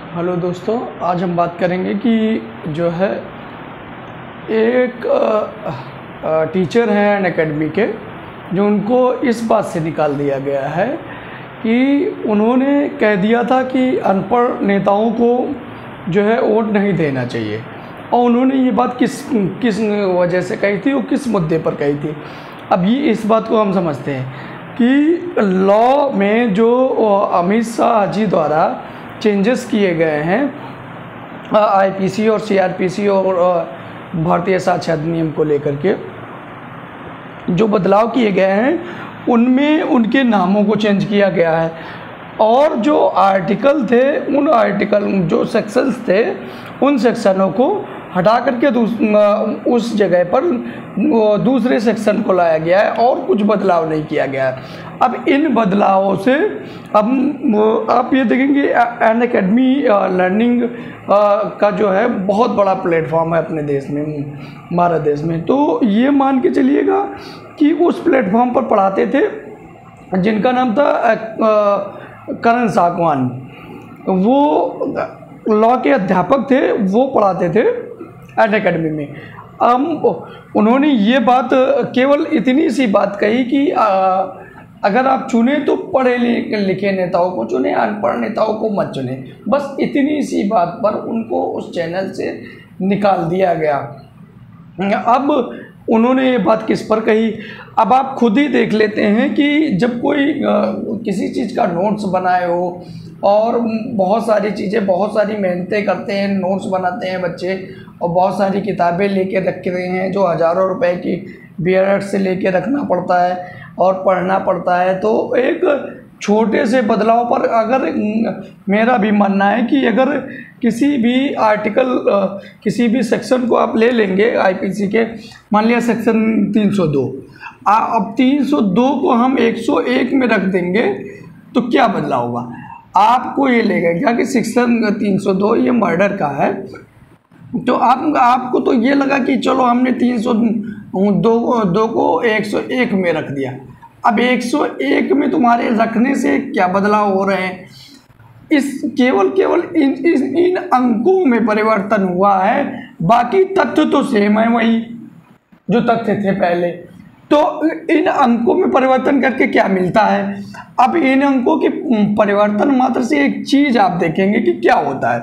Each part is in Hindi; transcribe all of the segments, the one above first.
हेलो दोस्तों, आज हम बात करेंगे कि जो है एक टीचर हैं अनअकैडमी के, जो उनको इस बात से निकाल दिया गया है कि उन्होंने कह दिया था कि अनपढ़ नेताओं को जो है वोट नहीं देना चाहिए। और उन्होंने ये बात किस वजह से कही थी और किस मुद्दे पर कही थी। अब ये इस बात को हम समझते हैं कि लॉ में जो अमित शाह जी द्वारा चेंजेस किए गए हैं आईपीसी और सीआरपीसी और भारतीय साक्ष्य अधिनियम को लेकर के जो बदलाव किए गए हैं, उनमें उनके नामों को चेंज किया गया है। और जो आर्टिकल थे, उन आर्टिकल जो सेक्शंस थे, उन सेक्शनों को हटा करके उस जगह पर दूसरे सेक्शन को लाया गया है और कुछ बदलाव नहीं किया गया है। अब इन बदलावों से अब आप ये देखेंगे अनअकैडमी लर्निंग का जो है बहुत बड़ा प्लेटफॉर्म है अपने देश में, भारत देश में। तो ये मान के चलिएगा कि उस प्लेटफॉर्म पर पढ़ाते थे जिनका नाम था करण सागवान, वो लॉ के अध्यापक थे, वो पढ़ाते थे अनअकैडमी में। उन्होंने ये बात केवल इतनी सी बात कही कि अगर आप चुने तो पढ़े लिखे नेताओं को चुने, अनपढ़ नेताओं को मत चुने। बस इतनी सी बात पर उनको उस चैनल से निकाल दिया गया। अब उन्होंने ये बात किस पर कही, अब आप खुद ही देख लेते हैं कि जब कोई किसी चीज़ का नोट्स बनाए हो और बहुत सारी चीज़ें, बहुत सारी मेहनतें करते हैं, नोट्स बनाते हैं बच्चे और बहुत सारी किताबें लेके रखते हैं जो हज़ारों रुपए की BED से लेके रखना पड़ता है और पढ़ना पड़ता है। तो एक छोटे से बदलाव पर अगर मेरा भी मानना है कि अगर किसी भी आर्टिकल, किसी भी सेक्शन को आप ले लेंगे आईपीसी के, मान लिया सेक्शन 302, अब 302 को हम 101 में रख देंगे तो क्या बदलाव होगा? आपको ये लगेगा कि सेक्शन 302 ये मर्डर का है, तो आपको तो ये लगा कि चलो हमने 302 को 101 में रख दिया। अब 101 में तुम्हारे रखने से क्या बदलाव हो रहे हैं? केवल इन अंकों में परिवर्तन हुआ है, बाकी तथ्य तो सेम है वही जो तथ्य थे पहले। तो इन अंकों में परिवर्तन करके क्या मिलता है? अब इन अंकों के परिवर्तन मात्र से एक चीज आप देखेंगे कि क्या होता है,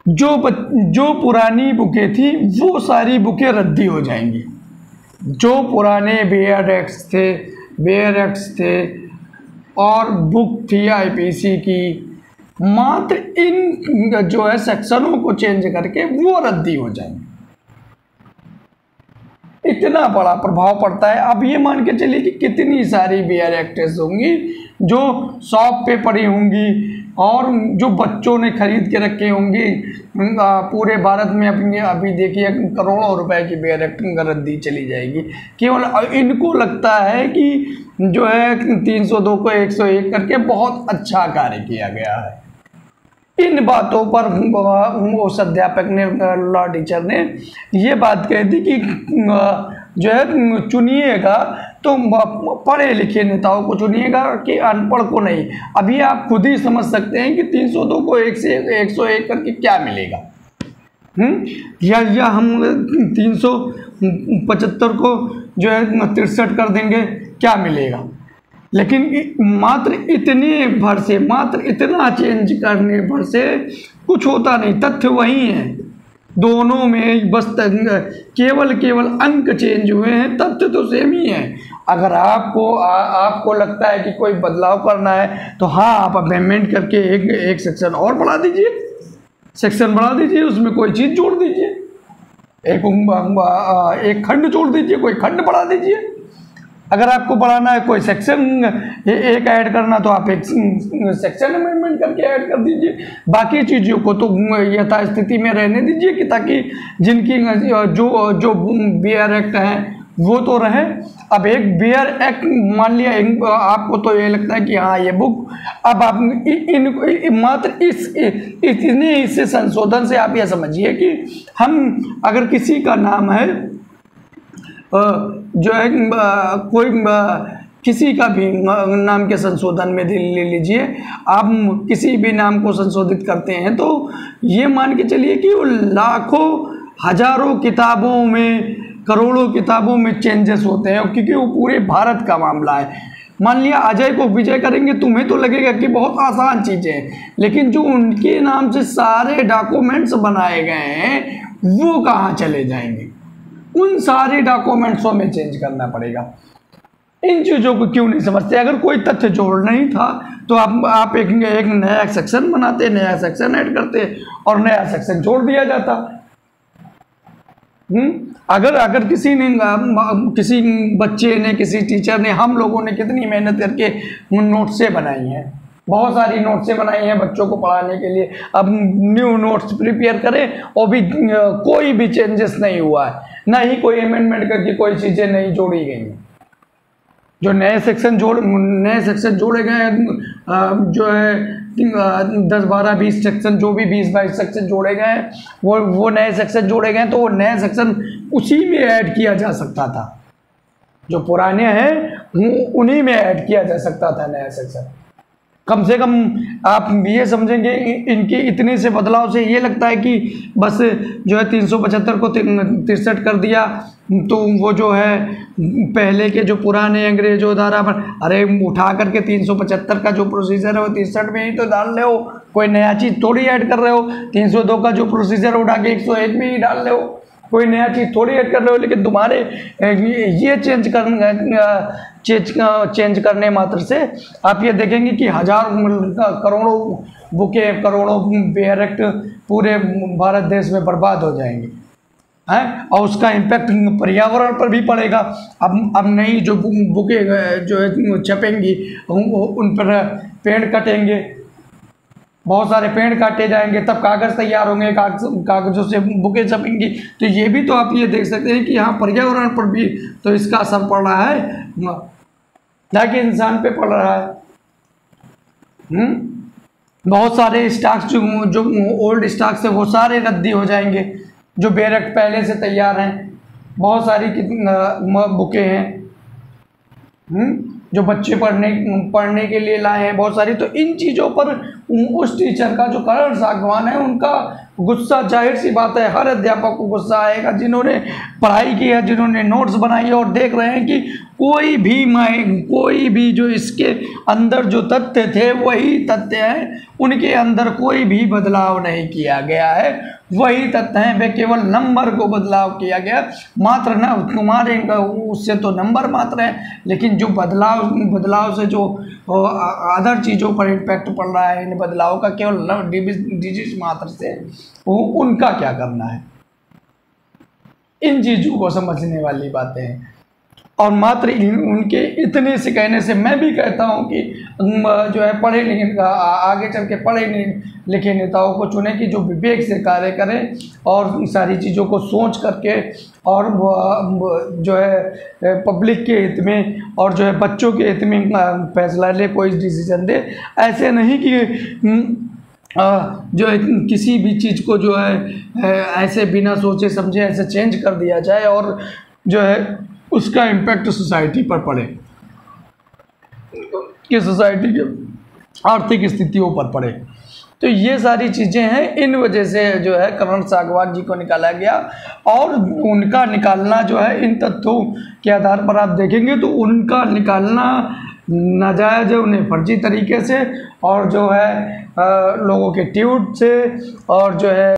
जो पुरानी बुकें थी वो सारी बुकें रद्दी हो जाएंगी। जो पुराने बेयर एक्ट्स थे और बुक थी आईपीसी की, मात्र इन जो है सेक्शनों को चेंज करके वो रद्दी हो जाएंगे। इतना बड़ा प्रभाव पड़ता है। अब ये मान के चलिए कि कितनी सारी बेयर एक्ट्स होंगी जो शॉप पे पड़ी होंगी और जो बच्चों ने खरीद के रखे होंगी। पूरे भारत में अपनी अभी देखिए करोड़ों रुपए की बेयर एक्टिंग रद्दी चली जाएगी। केवल इनको लगता है कि जो है 302 को 101 करके बहुत अच्छा कार्य किया गया है। इन बातों पर उस अध्यापक ने, लॉ टीचर ने ये बात कही थी कि जो है चुनिएगा तो पढ़े लिखे नेताओं को चुनिएगा कि अनपढ़ को नहीं। अभी आप खुद ही समझ सकते हैं कि 302 को 101 करके क्या मिलेगा। या हम 375 को जो है 63 कर देंगे, क्या मिलेगा? लेकिन मात्र इतने भर से, मात्र इतना चेंज करने भर से कुछ होता नहीं, तथ्य वही है दोनों में, बस केवल अंक चेंज हुए हैं, तथ्य तो सेम ही है। अगर आपको लगता है कि कोई बदलाव करना है तो हाँ, आप अमेंडमेंट करके एक सेक्शन और बढ़ा दीजिए, सेक्शन बढ़ा दीजिए, उसमें कोई चीज़ जोड़ दीजिए, एक खंड जोड़ दीजिए, कोई खंड बढ़ा दीजिए। अगर आपको बढ़ाना है कोई सेक्शन एक ऐड करना तो आप एक सेक्शन अमेंडमेंट करके ऐड कर दीजिए। बाकी चीज़ों को तो यथास्थिति में रहने दीजिए कि ताकि जिनकी जो बेयर एक्ट है वो तो रहे। अब एक बेयर एक्ट मान लिया, आपको तो ये लगता है कि हाँ ये बुक, अब आप मात्र इतने इससे संशोधन से आप यह समझिए कि हम अगर किसी का नाम है जो है कोई किसी का भी नाम के संशोधन में ले लीजिए, आप किसी भी नाम को संशोधित करते हैं तो ये मान के चलिए कि वो लाखों हजारों किताबों में, करोड़ों किताबों में चेंजेस होते हैं, क्योंकि वो पूरे भारत का मामला है। मान लिया अजय को विजय करेंगे, तुम्हें तो लगेगा कि बहुत आसान चीज़ें हैं, लेकिन जो उनके नाम से सारे डॉक्यूमेंट्स बनाए गए हैं वो कहाँ चले जाएंगे? उन सारे डॉक्यूमेंट्सों में चेंज करना पड़ेगा। इन चीज़ों को क्यों नहीं समझते? अगर कोई तथ्य जोड़ना ही था तो आप एक नया सेक्शन बनाते, नया सेक्शन ऐड करते और नया सेक्शन जोड़ दिया जाता। अगर किसी बच्चे ने, किसी टीचर ने, हम लोगों ने कितनी मेहनत करके नोट्सें बनाई हैं, बहुत सारी नोट्सें बनाई हैं बच्चों को पढ़ाने के लिए। अब न्यू नोट्स प्रिपेयर करें और भी कोई भी चेंजेस नहीं हुआ है, ना ही कोई अमेंडमेंट करके कोई चीज़ें नहीं जोड़ी गई हैं। जो नए सेक्शन जोड़े गए हैं, जो है 10, 12, 20 सेक्शन, जो भी 20-22 सेक्शन जोड़े गए हैं, वो नए सेक्शन जोड़े गए हैं, तो वो नए सेक्शन उसी में ऐड किया जा सकता था। जो पुराने हैं उन्हीं में ऐड किया जा सकता था नया सेक्शन। कम से कम आप ये समझेंगे, इनके इतने से बदलाव से ये लगता है कि बस जो है 375 को 63 कर दिया, तो वो जो है पहले के जो पुराने अंग्रेजों द्वारा अरे उठा करके 375 का जो प्रोसीजर है वो 63 में ही तो डाल रहे हो, कोई नया चीज़ थोड़ी ऐड कर रहे हो। 302 का जो प्रोसीजर उठा के 101 में ही डाल रहे हो, कोई नया चीज़ थोड़ी ऐड कर रहे हो। लेकिन तुम्हारे ये चेंज करने मात्र से आप ये देखेंगे कि करोड़ों बुकें, करोड़ों बैरक पूरे भारत देश में बर्बाद हो जाएंगे हैं, और उसका इम्पैक्ट पर्यावरण पर भी पड़ेगा। अब नई जो बुकें जो है छपेंगी, उन पर पेड़ कटेंगे, बहुत सारे पेड़ काटे जाएंगे, तब कागज़ तैयार होंगे, कागज़ों से बुकें छपेंगी। तो ये भी तो आप ये देख सकते हैं कि यहाँ पर्यावरण पर भी तो इसका असर पड़ रहा है, ना कि इंसान पे पड़ रहा है। बहुत सारे स्टॉक्स जो ओल्ड स्टॉक्स है वो सारे रद्दी हो जाएंगे, जो बैरक पहले से तैयार हैं। बहुत सारी बुकें हैं जो बच्चे पढ़ने के लिए लाए हैं बहुत सारी। तो इन चीज़ों पर उस टीचर का, जो करण सागवान है, उनका गुस्सा जाहिर सी बात है, हर अध्यापक को गुस्सा आएगा जिन्होंने पढ़ाई की है, जिन्होंने नोट्स बनाई है और देख रहे हैं कि कोई भी जो इसके अंदर जो तथ्य थे वही तथ्य हैं, उनके अंदर कोई भी बदलाव नहीं किया गया है, वही तथ्य हैं, वे केवल नंबर को बदलाव किया गया मात्र। ना तुम्हारे उससे तो नंबर मात्र है, लेकिन जो बदलाव से जो अदर चीज़ों पर इम्पैक्ट पड़ रहा है, इन बदलाव का केवल डिजिट मात्र से उनका क्या करना है? इन चीज़ों को समझने वाली बातें हैं। और मात्र उनके इतने से कहने से मैं भी कहता हूं कि जो है पढ़े लिखे, आगे चल के पढ़े लिखे नेताओं को चुने कि जो विवेक से कार्य करें और सारी चीज़ों को सोच करके, और जो है पब्लिक के हित में और जो है बच्चों के हित में फैसला ले, कोई डिसीजन दे। ऐसे नहीं कि जो है किसी भी चीज़ को जो है ऐसे बिना सोचे समझे ऐसे चेंज कर दिया जाए और जो है उसका इम्पैक्ट सोसाइटी पर पड़े, कि सोसाइटी के आर्थिक स्थितियों पर पड़े। तो ये सारी चीज़ें हैं, इन वजह से जो है करण सागवान जी को निकाला गया। और उनका निकालना जो है इन तथ्यों के आधार पर आप देखेंगे तो उनका निकालना नाजायज़ है, उन्हें फर्जी तरीके से, और जो है लोगों के ट्वीट से, और जो है